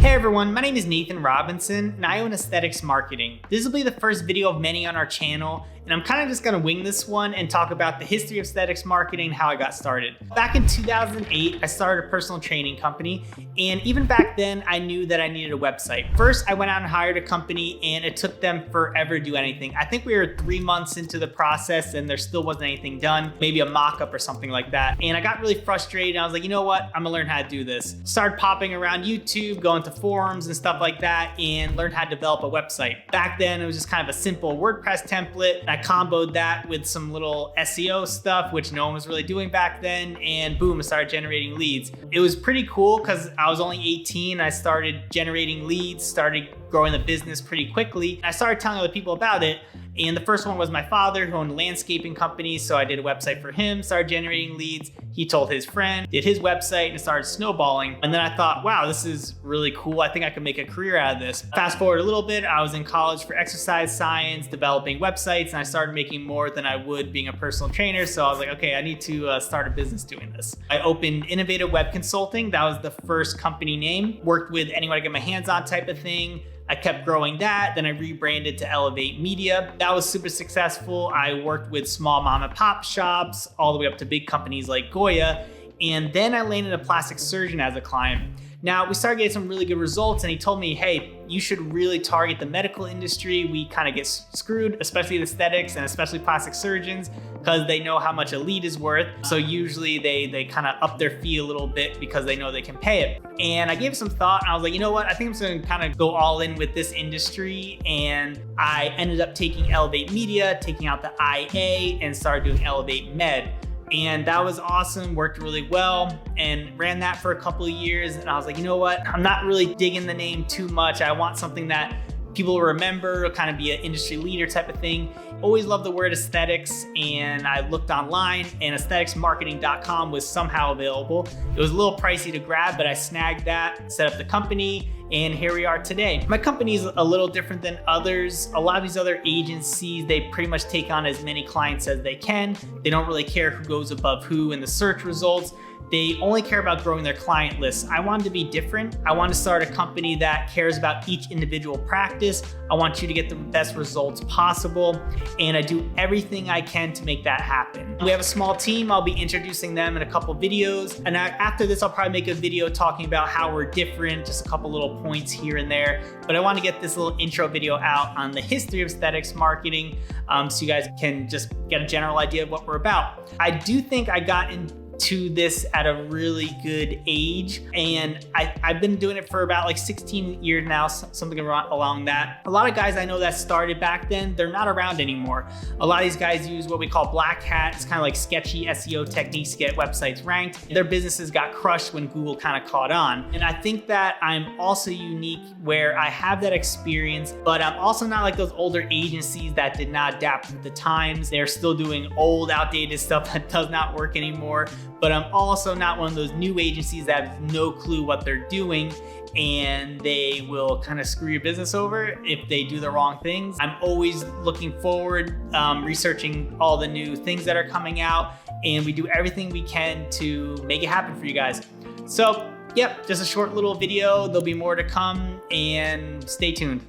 Hey everyone, my name is Nathan Robinson and I own Aesthetics Marketing. This will be the first video of many on our channel, and I'm kind of just gonna wing this one and talk about the history of aesthetics marketing and how I got started. Back in 2008, I started a personal training company, and even back then I knew that I needed a website. First, I went out and hired a company and it took them forever to do anything. I think we were 3 months into the process and there still wasn't anything done, maybe a mock-up or something like that. And I got really frustrated and I was like, you know what, I'm gonna learn how to do this. Started popping around YouTube, going to forums and stuff like that, and learned how to develop a website. Back then, it was just kind of a simple WordPress template. I comboed that with some little SEO stuff, which no one was really doing back then, and boom, I started generating leads. It was pretty cool because I was only 18. I started generating leads, started growing the business pretty quickly. I started telling other people about it. And the first one was my father, who owned landscaping companies. So I did a website for him, started generating leads. He told his friend, did his website, and it started snowballing. And then I thought, wow, this is really cool. I think I could make a career out of this. Fast forward a little bit, I was in college for exercise science, developing websites, and I started making more than I would being a personal trainer. So I was like, okay, I need to start a business doing this. I opened Innovative Web Consulting. That was the first company name. Worked with anyone I get my hands on type of thing. I kept growing that, then I rebranded to Elevate Media. That was super successful. I worked with small mom and pop shops all the way up to big companies like Goya. And then I landed a plastic surgeon as a client. Now, we started getting some really good results and he told me, hey, you should really target the medical industry. We kind of get screwed, especially the aesthetics and especially plastic surgeons, because they know how much a lead is worth. So usually they kind of up their fee a little bit because they know they can pay it. And I gave it some thought and I was like, you know what? I think I'm just gonna kind of go all in with this industry. And I ended up taking Elevate Media, taking out the IA, and started doing Elevate Med. And that was awesome, worked really well, and ran that for a couple of years. And I was like, you know what? I'm not really digging the name too much. I want something that people will remember, kind of be an industry leader type of thing. Always loved the word aesthetics, and I looked online and aestheticsmarketing.com was somehow available. It was a little pricey to grab, but I snagged that, set up the company, and here we are today. My company is a little different than others. A lot of these other agencies, they pretty much take on as many clients as they can. They don't really care who goes above who in the search results. They only care about growing their client list. I wanted to be different. I want to start a company that cares about each individual practice. I want you to get the best results possible, and I do everything I can to make that happen. We have a small team. I'll be introducing them in a couple videos, and after this, I'll probably make a video talking about how we're different, just a couple little points here and there. But I want to get this little intro video out on the history of aesthetics marketing, so you guys can just get a general idea of what we're about. I do think I got into this at a really good age, and I've been doing it for about like 16 years now, something along that. A lot of guys I know that started back then, they're not around anymore. A lot of these guys use what we call black hat. It's kind of like sketchy SEO techniques to get websites ranked. Their businesses got crushed when Google kind of caught on. And I think that I'm also unique where I have that experience, but I'm also not like those older agencies that did not adapt with the times. They're still doing old, outdated stuff that does not work anymore. But I'm also not one of those new agencies that have no clue what they're doing, and they will kind of screw your business over if they do the wrong things. I'm always looking forward, researching all the new things that are coming out, and we do everything we can to make it happen for you guys. So, yep, just a short little video. There'll be more to come, and stay tuned.